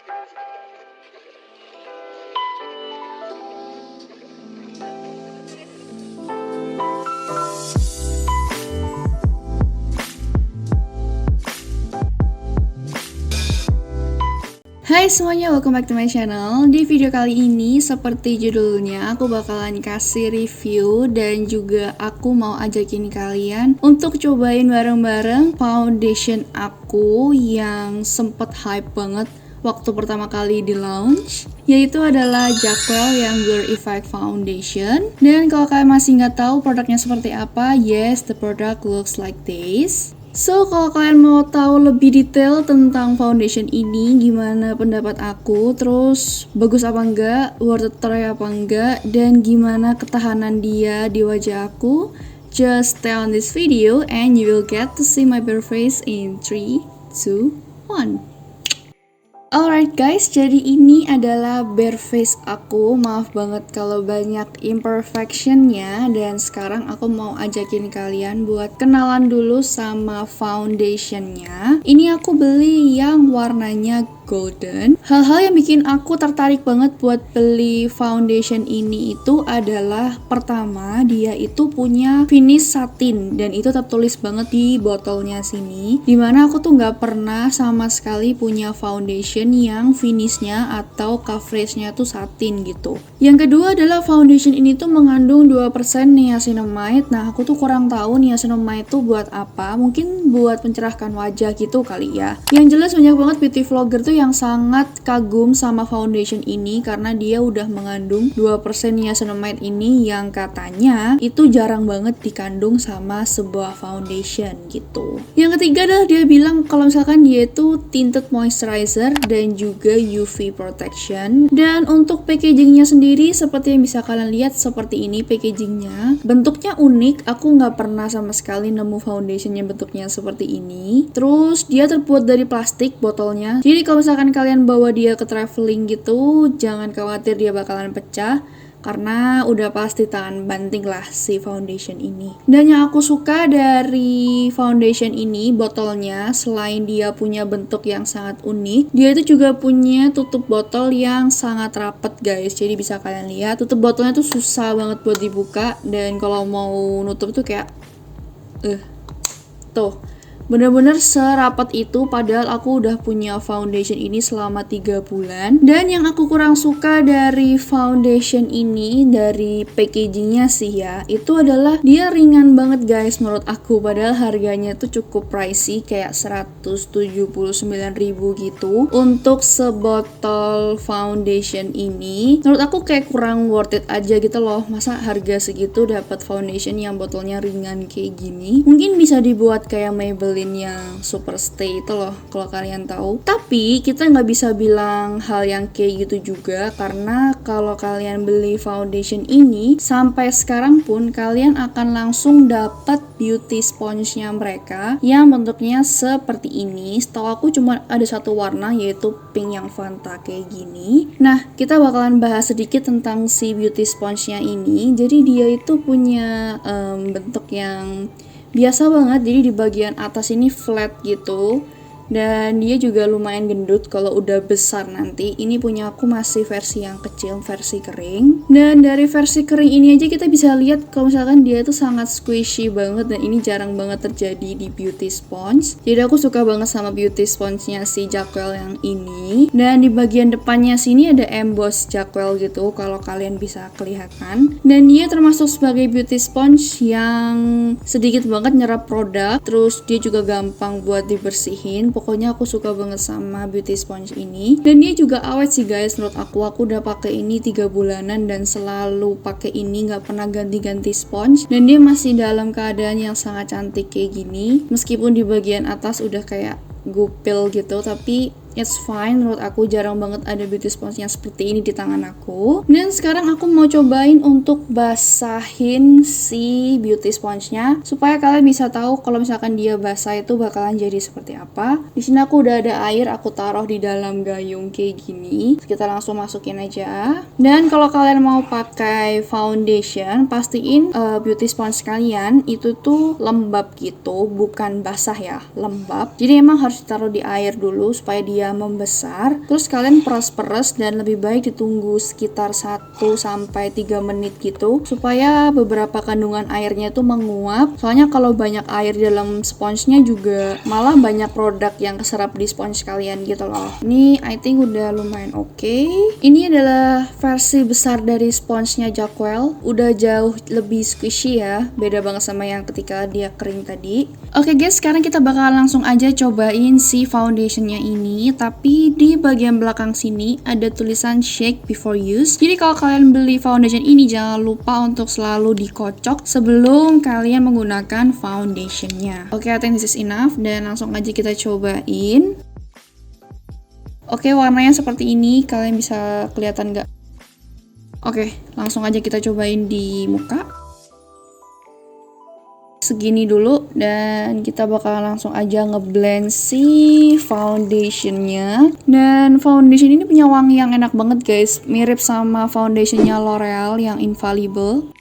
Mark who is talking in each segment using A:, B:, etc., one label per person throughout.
A: Hai semuanya, welcome back to my channel. Di video kali ini, seperti judulnya, aku bakalan kasih review dan juga aku mau ajakin kalian untuk cobain bareng-bareng foundation aku yang sempet hype banget waktu pertama kali di launch, yaitu adalah Jackwell yang Blur Effect Foundation. Dan kalau kalian masih nggak tahu produknya seperti apa, yes, the product looks like this. So, kalau kalian mau tahu lebih detail tentang foundation ini, gimana pendapat aku, terus bagus apa enggak, worth it try apa enggak, dan gimana ketahanan dia di wajah aku, just stay on this video and you will get to see my bare face in 3, 2, 1. Alright guys, jadi ini adalah bare face aku. Maaf banget kalau banyak imperfectionnya. Dan sekarang aku mau ajakin kalian buat kenalan dulu sama foundationnya. Ini aku beli yang warnanya golden. Hal-hal yang bikin aku tertarik banget buat beli foundation ini itu adalah, pertama, dia itu punya finish satin dan itu tertulis banget di botolnya sini, dimana aku tuh nggak pernah sama sekali punya foundation yang finishnya atau coveragenya tuh satin gitu. Yang kedua adalah foundation ini tuh mengandung 2% niacinamide. Nah, aku tuh kurang tahu niacinamide tuh buat apa, mungkin buat mencerahkan wajah gitu kali ya. Yang jelas banyak banget beauty vlogger tuh yang sangat kagum sama foundation ini karena dia udah mengandung 2% niacinamide ini yang katanya itu jarang banget dikandung sama sebuah foundation gitu. Yang ketiga adalah dia bilang kalau misalkan dia itu tinted moisturizer dan juga UV protection. Dan untuk packagingnya sendiri seperti yang bisa kalian lihat, seperti ini packagingnya. Bentuknya unik, aku nggak pernah sama sekali nemu foundation yang bentuknya seperti ini. Terus dia terbuat dari plastik botolnya, jadi kalau misalkan kalian bawa dia ke traveling gitu, jangan khawatir dia bakalan pecah karena udah pasti tahan banting lah si foundation ini. Dan yang aku suka dari foundation ini, botolnya selain dia punya bentuk yang sangat unik, dia itu juga punya tutup botol yang sangat rapet guys. Jadi bisa kalian lihat, tutup botolnya tuh susah banget buat dibuka, dan kalau mau nutup tuh kayak tuh bener-bener serapat itu, padahal aku udah punya foundation ini selama 3 bulan. Dan yang aku kurang suka dari foundation ini, dari packagingnya sih ya, itu adalah dia ringan banget guys menurut aku, padahal harganya tuh cukup pricey, kayak 179.000 gitu untuk sebotol foundation ini. Menurut aku kayak kurang worth it aja gitu loh, masa harga segitu dapat foundation yang botolnya ringan kayak gini. Mungkin bisa dibuat kayak Maybelline yang super stay itu loh, kalau kalian tahu. Tapi kita nggak bisa bilang hal yang kayak gitu juga, karena kalau kalian beli foundation ini sampai sekarang pun kalian akan langsung dapat beauty sponge-nya mereka yang bentuknya seperti ini. Setahu aku cuma ada satu warna, yaitu pink yang Fanta kayak gini. Nah, kita bakalan bahas sedikit tentang si beauty sponge-nya ini. Jadi dia itu punya bentuk yang biasa banget, jadi di bagian atas ini flat gitu, dan dia juga lumayan gendut kalau udah besar nanti. Ini punya aku masih versi yang kecil, versi kering. Dan dari versi kering ini aja kita bisa lihat kalau misalkan dia itu sangat squishy banget, dan ini jarang banget terjadi di beauty sponge. Jadi aku suka banget sama beauty sponge-nya si Jackwell yang ini. Dan di bagian depannya sini ada emboss Jackwell gitu, kalau kalian bisa kelihatan. Dan dia termasuk sebagai beauty sponge yang sedikit banget nyerap produk, terus dia juga gampang buat dibersihin. Pokoknya aku suka banget sama beauty sponge ini. Dan dia juga awet sih guys menurut aku. Aku udah pakai ini 3 bulanan dan selalu pakai ini, nggak pernah ganti-ganti sponge. Dan dia masih dalam keadaan yang sangat cantik kayak gini. Meskipun di bagian atas udah kayak gupil gitu, tapi it's fine menurut aku. Jarang banget ada beauty sponge yang seperti ini di tangan aku. Dan sekarang aku mau cobain untuk basahin si beauty sponge-nya supaya kalian bisa tahu kalau misalkan dia basah itu bakalan jadi seperti apa. Di sini aku udah ada air, aku taruh di dalam gayung kayak gini. Kita langsung masukin aja. Dan kalau kalian mau pakai foundation, pastiin beauty sponge kalian itu tuh lembab gitu, bukan basah ya, lembab. Jadi emang harus ditaruh di air dulu supaya dia dia membesar. Terus kalian peras-peras dan lebih baik ditunggu sekitar 1-3 menit gitu supaya beberapa kandungan airnya tuh menguap. Soalnya kalau banyak air di dalam sponsnya juga malah banyak produk yang keserap di spons kalian gitu loh. Ini I think udah lumayan oke. Ini adalah versi besar dari sponsnya Jackwell. Udah jauh lebih squishy ya, beda banget sama yang ketika dia kering tadi. Oke guys, sekarang kita bakal langsung aja cobain si foundationnya ini. Tapi di bagian belakang sini ada tulisan shake before use. Jadi kalau kalian beli foundation ini jangan lupa untuk selalu dikocok sebelum kalian menggunakan foundationnya. Oke, I think this is enough dan langsung aja kita cobain. Oke, warnanya seperti ini, kalian bisa kelihatan nggak? Oke, langsung aja kita cobain di muka. Segini dulu dan kita bakal langsung aja ngeblend si foundationnya. Dan foundation ini punya wangi yang enak banget guys, mirip sama foundationnya L'Oreal yang Infallible.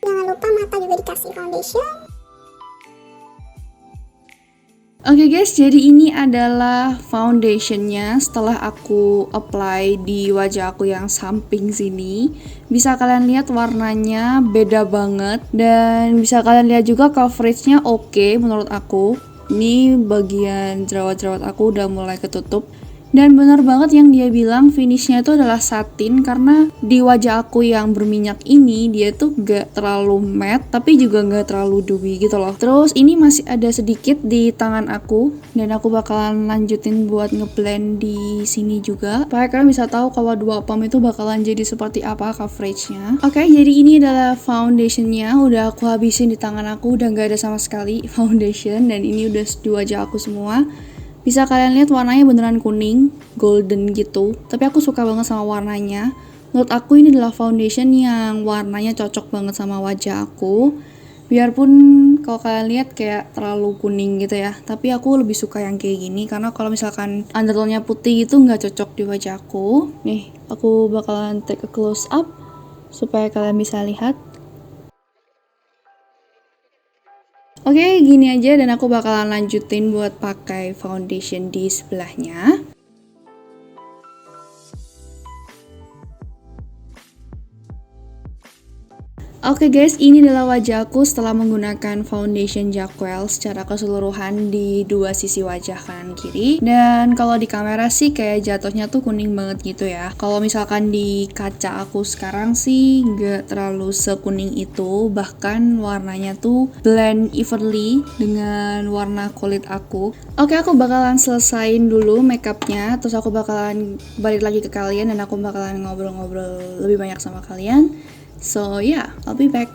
B: Jangan lupa mata juga dikasih foundation.
A: Oke guys, jadi ini adalah foundationnya setelah aku apply di wajah aku yang samping sini. Bisa kalian lihat warnanya beda banget dan bisa kalian lihat juga coveragenya oke menurut aku. Ini bagian jerawat-jerawat aku udah mulai ketutup. Dan bener banget yang dia bilang finishnya itu adalah satin, karena di wajah aku yang berminyak ini dia tuh gak terlalu matte tapi juga gak terlalu dewy gitu loh. Terus ini masih ada sedikit di tangan aku dan aku bakalan lanjutin buat ngeblend di sini juga supaya kalian bisa tahu kalau dua pump itu bakalan jadi seperti apa coveragenya. Oke, jadi ini adalah foundationnya, udah aku habisin di tangan aku, udah gak ada sama sekali foundation dan ini udah di wajah aku semua. Bisa kalian lihat warnanya beneran kuning, golden gitu. Tapi aku suka banget sama warnanya. Menurut aku ini adalah foundation yang warnanya cocok banget sama wajah aku. Biarpun kalau kalian lihat kayak terlalu kuning gitu ya. Tapi aku lebih suka yang kayak gini. Karena kalau misalkan undertone-nya putih itu nggak cocok di wajah aku. Nih, aku bakalan take a close up supaya kalian bisa lihat. Oke, gini aja dan aku bakalan lanjutin buat pakai foundation di sebelahnya. Oke guys, ini adalah wajah aku setelah menggunakan foundation Jackwell secara keseluruhan di dua sisi wajah kanan kiri. Dan kalau di kamera sih kayak jatuhnya tuh kuning banget gitu ya. Kalau misalkan di kaca aku sekarang sih nggak terlalu sekuning itu. Bahkan warnanya tuh blend evenly dengan warna kulit aku. Oke, aku bakalan selesain dulu makeupnya. Terus aku bakalan balik lagi ke kalian dan aku bakalan ngobrol-ngobrol lebih banyak sama kalian. So yeah, I'll be back.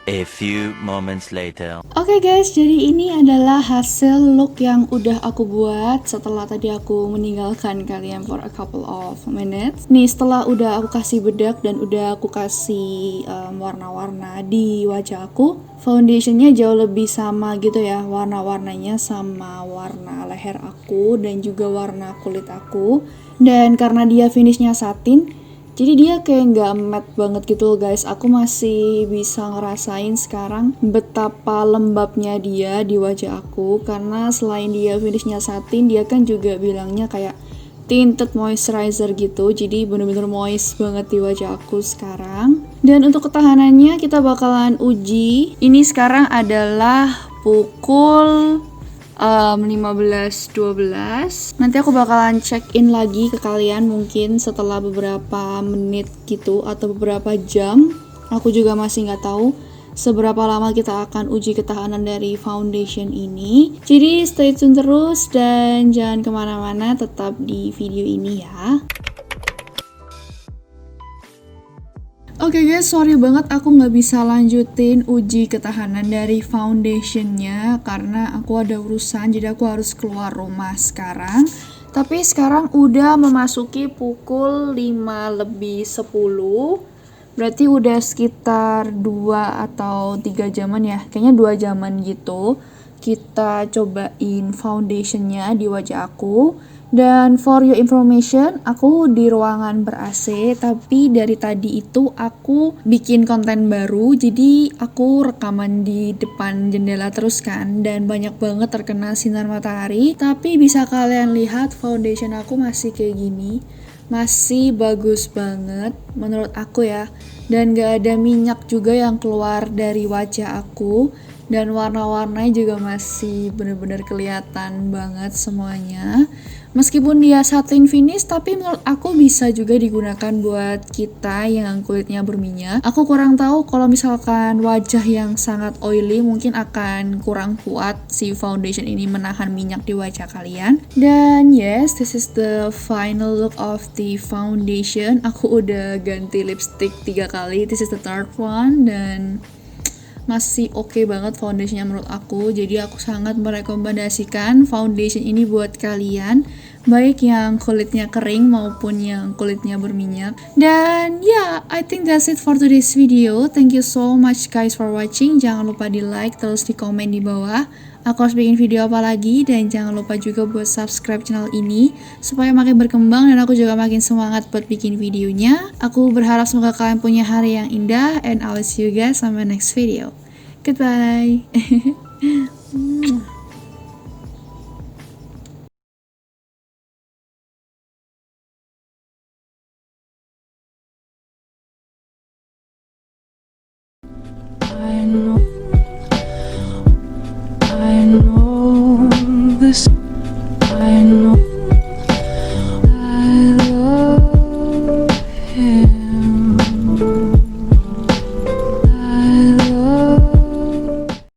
C: A few moments later.
A: Oke guys, jadi ini adalah hasil look yang udah aku buat setelah tadi aku meninggalkan kalian for a couple of minutes. Nih, setelah udah aku kasih bedak dan udah aku kasih warna-warna di wajah aku, foundationnya jauh lebih sama gitu ya, warna-warnanya sama warna leher aku dan juga warna kulit aku. Dan karena dia finishnya satin, jadi dia kayak nggak matte banget gitu loh guys. Aku masih bisa ngerasain sekarang betapa lembabnya dia di wajah aku. Karena selain dia finishnya satin, dia kan juga bilangnya kayak tinted moisturizer gitu. Jadi bener-bener moist banget di wajah aku sekarang. Dan untuk ketahanannya kita bakalan uji. Ini sekarang adalah pukul 15.12. Nanti aku bakalan check in lagi ke kalian mungkin setelah beberapa menit gitu atau beberapa jam. Aku juga masih nggak tahu seberapa lama kita akan uji ketahanan dari foundation ini. Jadi stay tune terus dan jangan kemana-mana, tetap di video ini ya. Oke guys, sorry banget aku nggak bisa lanjutin uji ketahanan dari foundationnya karena aku ada urusan, jadi aku harus keluar rumah sekarang. Tapi sekarang udah memasuki pukul 5:10, berarti udah sekitar 2 atau 3 jaman ya, kayaknya 2 jaman gitu. Kita cobain foundationnya di wajah aku. Dan for your information, aku di ruangan ber-AC, tapi dari tadi itu aku bikin konten baru, jadi aku rekaman di depan jendela terus kan, dan banyak banget terkena sinar matahari. Tapi bisa kalian lihat foundation aku masih kayak gini, masih bagus banget menurut aku ya. Dan gak ada minyak juga yang keluar dari wajah aku, dan warna-warnanya juga masih bener-bener kelihatan banget semuanya. Meskipun dia satin finish, tapi menurut aku bisa juga digunakan buat kita yang kulitnya berminyak. Aku kurang tahu kalau misalkan wajah yang sangat oily mungkin akan kurang kuat si foundation ini menahan minyak di wajah kalian. Dan yes, this is the final look of the foundation. Aku udah ganti lipstick 3 kali, this is the third one, dan masih oke banget foundationnya menurut aku. Jadi aku sangat merekomendasikan foundation ini buat kalian, baik yang kulitnya kering maupun yang kulitnya berminyak. Dan yeah, I think that's it for today's video. Thank you so much guys for watching. Jangan lupa di like, terus di komen di bawah aku harus bikin video apa lagi, dan jangan lupa juga buat subscribe channel ini supaya makin berkembang dan aku juga makin semangat buat bikin videonya. Aku berharap semoga kalian punya hari yang indah, and I'll see you guys on my next video. Goodbye.
D: I know this